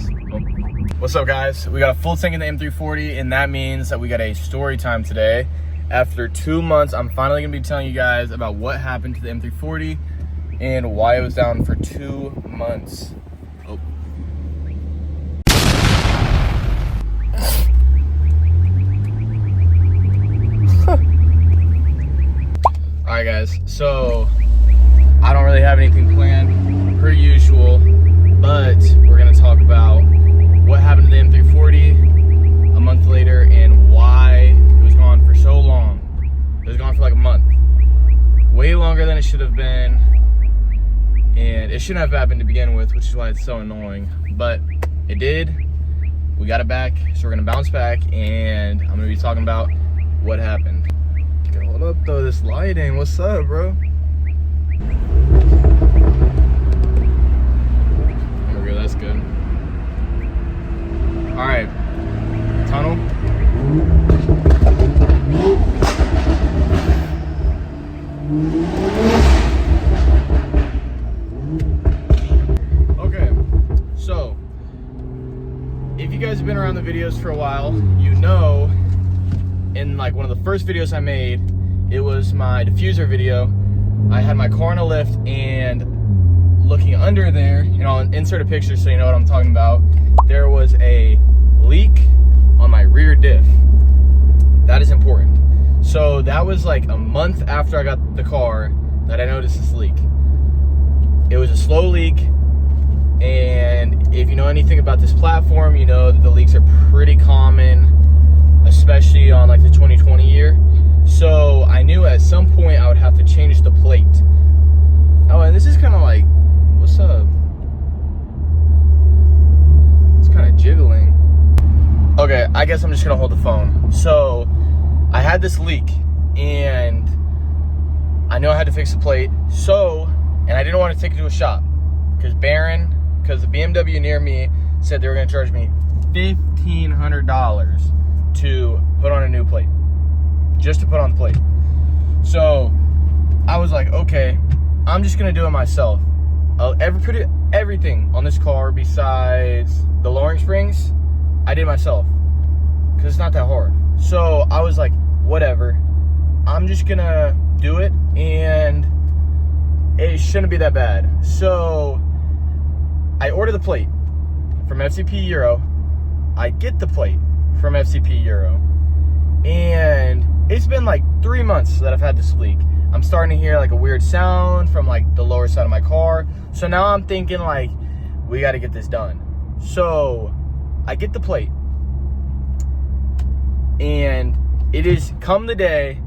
this. What's up, guys? We got a full tank in the M340, and that means that we got a story time today. After 2 months, I'm finally gonna be telling you guys about what happened to the M340 and why it was down for 2 months. Alright guys, so I don't really have anything planned per usual, but we're gonna talk about what happened to the M340 a month later and why it was gone for so long. It was gone for like a month. Way longer than it should have been. And it shouldn't have happened to begin with, which is why it's so annoying. But it did. We got it back, so we're gonna bounce back and I'm gonna be talking about what happened. Okay, hold up though, this lighting, what's up, bro? There we go, that's good. All right, tunnel. Okay, so if you guys have been around the videos for a while, you know in like one of the first videos I made, it was my diffuser video. I had my car in a lift and looking under there, you know, I'll insert a picture so you know what I'm talking about. There was a leak on my rear diff. That is important. So that was like a month after I got the car that I noticed this leak. It was a slow leak, and if you know anything about this platform, you know that the leaks are pretty common, especially on like the 2020 year. So I knew at some point I would have to change the plate. Oh, and this is kind of like, what's up? It's kind of jiggling. Okay, I guess I'm just gonna hold the phone. So I had this leak and I knew I had to fix the plate. And I didn't want to take it to a shop because the BMW near me said they were gonna charge me $1,500 to put on a new plate, just to put on the plate. So I was like, okay, I'm just gonna do it myself. Everything on this car besides the lowering springs, I did myself because it's not that hard. So I was like, whatever, I'm just gonna do it and it shouldn't be that bad. So I order the plate from FCP Euro. I get the plate from FCP Euro, and it's been like 3 months that I've had this leak. I'm starting to hear like a weird sound from like the lower side of my car. So now I'm thinking like, we got to get this done. So I get the plate, and it is come the day,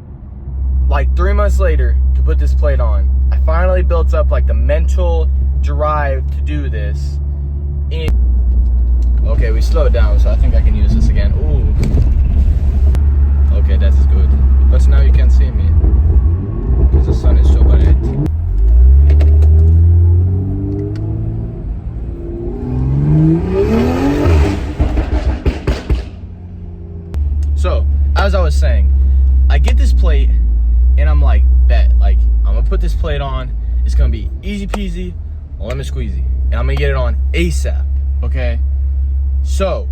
like 3 months later, to put this plate on. I finally built up like the mental drive to do this. Okay, we slowed down, so I think I can use this again. Ooh. Okay, that is good. But now you can't see me because the sun is so bright. So, as I was saying, I get this plate and I'm like, bet, like, I'm gonna put this plate on. It's gonna be easy peasy, lemon squeezy, and I'm gonna get it on ASAP, okay? So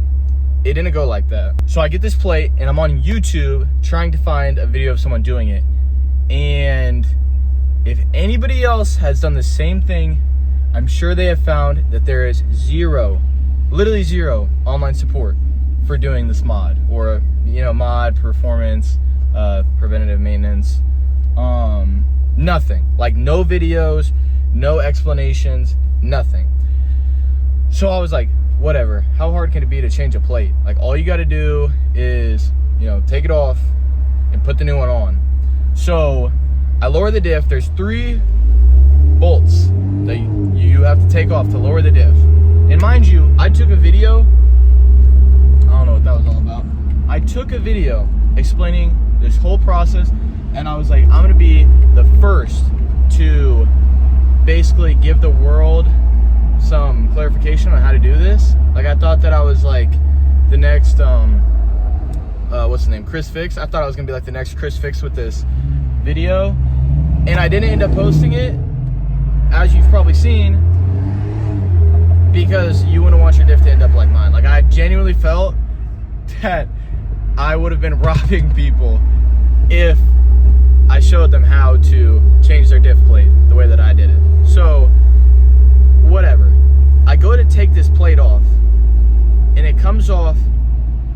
it didn't go like that. So I get this plate and I'm on YouTube trying to find a video of someone doing it. And if anybody else has done the same thing, I'm sure they have found that there is literally zero online support for doing this mod, or, you know, mod, performance, preventative maintenance, nothing. Like no videos, no explanations, nothing. So I was like, whatever, how hard can it be to change a plate? Like, all you got to do is, you know, take it off and put the new one on. So I lower the diff. There's 3 bolts that you have to take off to lower the diff. And mind you, I took a video, I don't know what that was all about. I took a video explaining this whole process, and I was like, I'm gonna be the first to basically give the world some clarification on how to do this. Like, I thought that I was like the next what's the name, Chris Fix. I thought I was gonna be like the next Chris Fix with this video, and I didn't end up posting it, as you've probably seen. because you wouldn't want your diff to end up like mine. Like, I genuinely felt that I would have been robbing people if I showed them how to change their diff plate the way that I did it. So, whatever. I go to take this plate off, and it comes off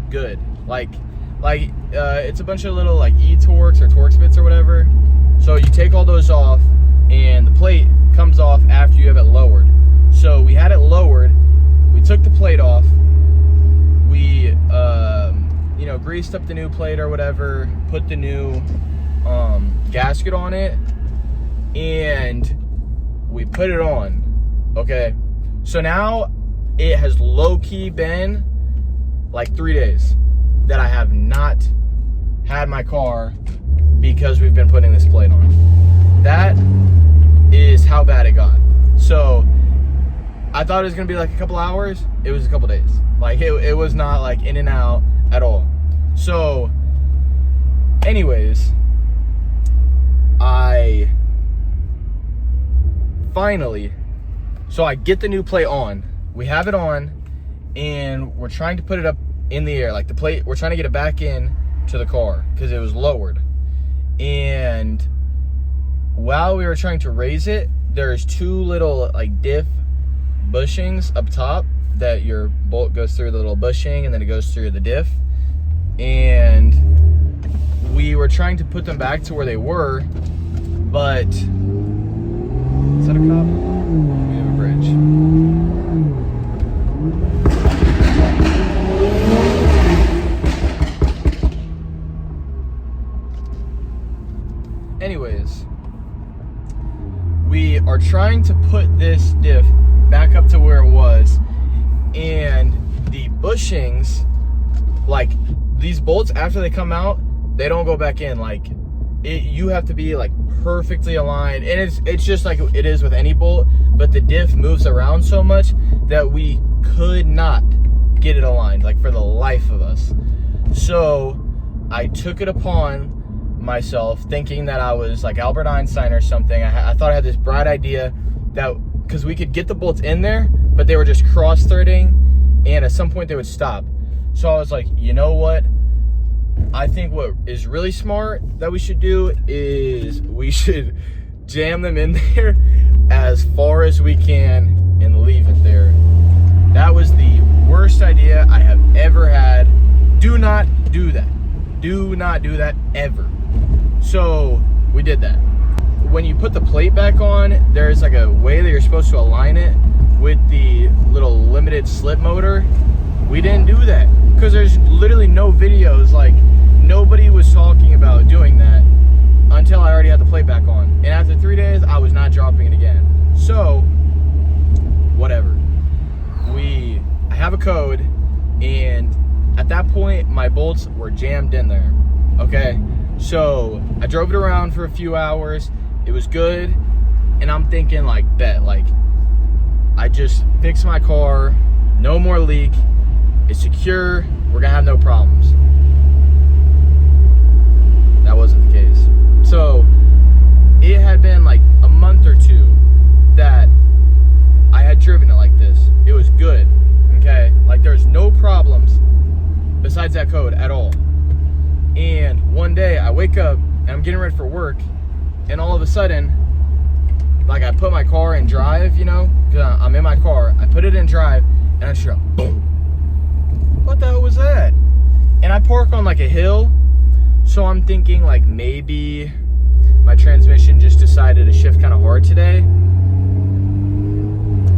good. Like it's a bunch of little like E-Torx or Torx bits or whatever. So you take all those off, and the plate comes off after you have it lowered. So we had it lowered. We took the plate off. We, you know, greased up the new plate or whatever. Put the new gasket on it, and we put it on. Okay. So now it has low-key been like 3 days that I have not had my car because we've been putting this plate on. That is how bad it got. So I thought it was gonna be like a couple hours. It was a couple days. Like it was not like in and out at all. So anyways, I finally, so I get the new plate on. We have it on, and we're trying to put it up in the air. Like the plate, we're trying to get it back in to the car because it was lowered. And while we were trying to raise it, there's two little like diff bushings up top that your bolt goes through the little bushing, and then it goes through the diff. And we were trying to put them back to where they were, but is that a cop? We have a bridge. Anyways, we are trying to put this diff back up to where it was, and the bushings, like these bolts, after they come out, they don't go back in. Like you have to be like perfectly aligned, and it's just like it is with any bolt, but the diff moves around so much that we could not get it aligned, like for the life of us. So I took it upon myself, thinking that I was like Albert Einstein or something. I thought I had this bright idea that because we could get the bolts in there, but they were just cross-threading, and at some point they would stop. So I was like, you know what? I think what is really smart that we should do is we should jam them in there as far as we can and leave it there. That was the worst idea I have ever had. Do not do that. Do not do that ever. So we did that. When you put the plate back on, there's like a way that you're supposed to align it with the little limited slip motor. We didn't do that because there's literally no videos. Like nobody was talking about doing that until I already had the plate back on. And after 3 days, I was not dropping it again. So whatever. I have a code, and at that point my bolts were jammed in there. Okay, so I drove it around for a few hours. It was good, and I'm thinking like, bet, like I just fixed my car, no more leak, it's secure, we're gonna have no problems. That wasn't the case. So it had been like a month or two that I had driven it like this. It was good, okay? Like there's no problems besides that code at all. And one day I wake up and I'm getting ready for work, and all of a sudden, like I put my car in drive, you know, because I'm in my car. I put it in drive, and I just go, boom. What the hell was that? And I park on like a hill, so I'm thinking like maybe my transmission just decided to shift kind of hard today.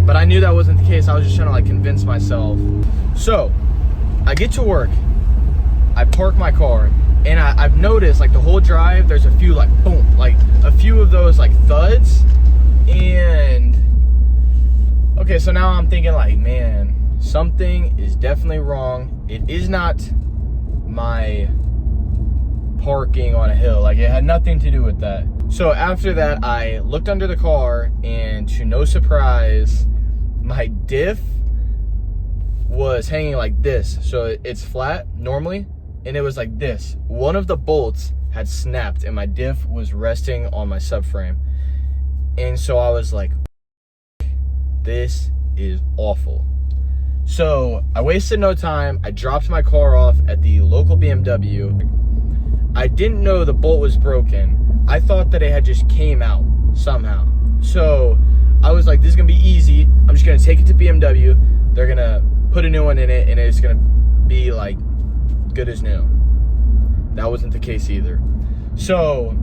But I knew that wasn't the case. I was just trying to like convince myself. So I get to work, I park my car, and I've noticed like the whole drive, there's a few like boom, like a few of those like thuds. And okay, so now I'm thinking like, man, something is definitely wrong. It is not my parking on a hill. Like it had nothing to do with that. So after that, I looked under the car, and to no surprise, my diff was hanging like this. So it's flat normally, and it was like this. One of the bolts had snapped, and my diff was resting on my subframe. And so I was like, this is awful. So I wasted no time. I dropped my car off at the local BMW. I didn't know the bolt was broken. I thought that it had just came out somehow. So I was like, this is gonna be easy. I'm just gonna take it to BMW. They're gonna put a new one in it and it's gonna be like good as new. That wasn't the case either. So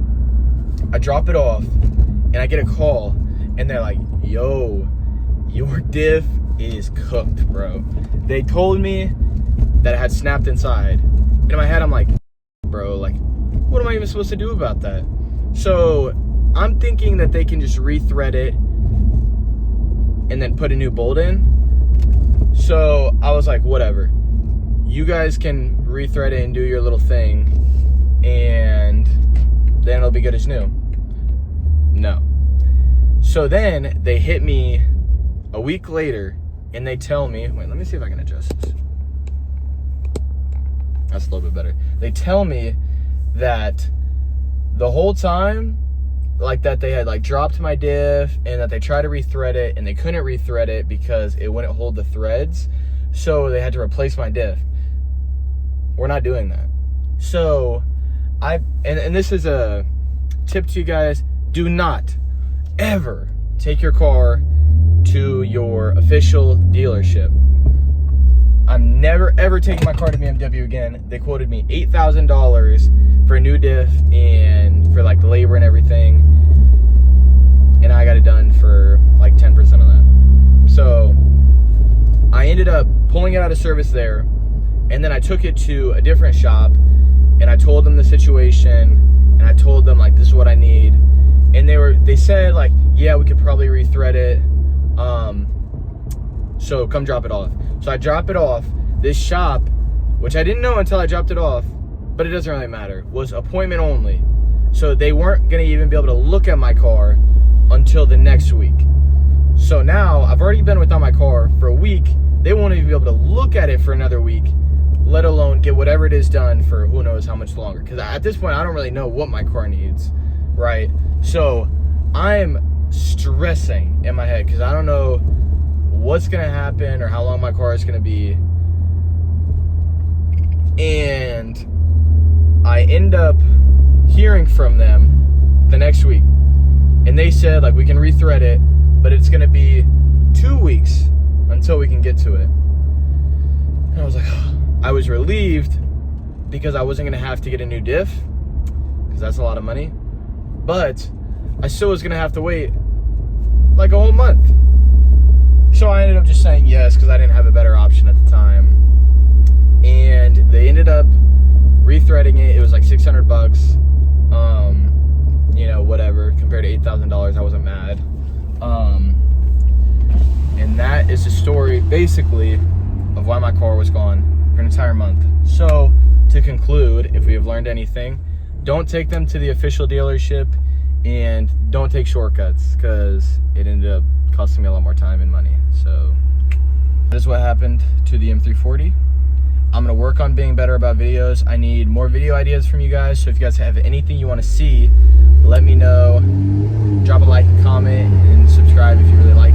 I drop it off and I get a call and they're like, yo, your diff is cooked, bro. They told me that it had snapped inside. And in my head, I'm like, bro, like, what am I even supposed to do about that? So I'm thinking that they can just rethread it and then put a new bolt in. So I was like, whatever. You guys can rethread it and do your little thing, and then it'll be good as new. No. So then they hit me a week later and they tell me, wait, let me see if I can adjust this. That's a little bit better. They tell me that the whole time, like that they had like dropped my diff and that they tried to rethread it and they couldn't rethread it because it wouldn't hold the threads. So they had to replace my diff. We're not doing that. So and this is a tip to you guys, do not ever take your car to your official dealership. I'm never ever taking my car to BMW again. They quoted me $8,000 for a new diff and for like the labor and everything, and I got it done for like 10% of that. So I ended up pulling it out of service there, and then I took it to a different shop and I told them the situation and I told them like, this is what I need, and they said like, yeah, we could probably rethread it, so come drop it off. So I drop it off. This shop, which I didn't know until I dropped it off, but it doesn't really matter, was appointment only. So they weren't gonna even be able to look at my car until the next week. So now I've already been without my car for a week. They won't even be able to look at it for another week, let alone get whatever it is done for who knows how much longer. Because at this point, I don't really know what my car needs, right? So I'm stressing in my head because I don't know what's gonna happen or how long my car is gonna be. And I end up hearing from them the next week, and they said like, we can rethread it, but it's gonna be 2 weeks until we can get to it. And I was like, I was relieved because I wasn't gonna have to get a new diff, because that's a lot of money, but I still was gonna have to wait like a whole month. So I ended up just saying yes because I didn't have a better option at the time. And they ended up rethreading it. It was like $600. You know, whatever. Compared to $8,000, I wasn't mad. And that is the story, basically, of why my car was gone for an entire month. So, to conclude, if we have learned anything, don't take them to the official dealership and don't take shortcuts, because it ended up costing me a lot more time and money. So this is what happened to the M340. I'm gonna work on being better about videos. I need more video ideas from you guys, so if you guys have anything you want to see, let me know. Drop a like and comment and subscribe if you really like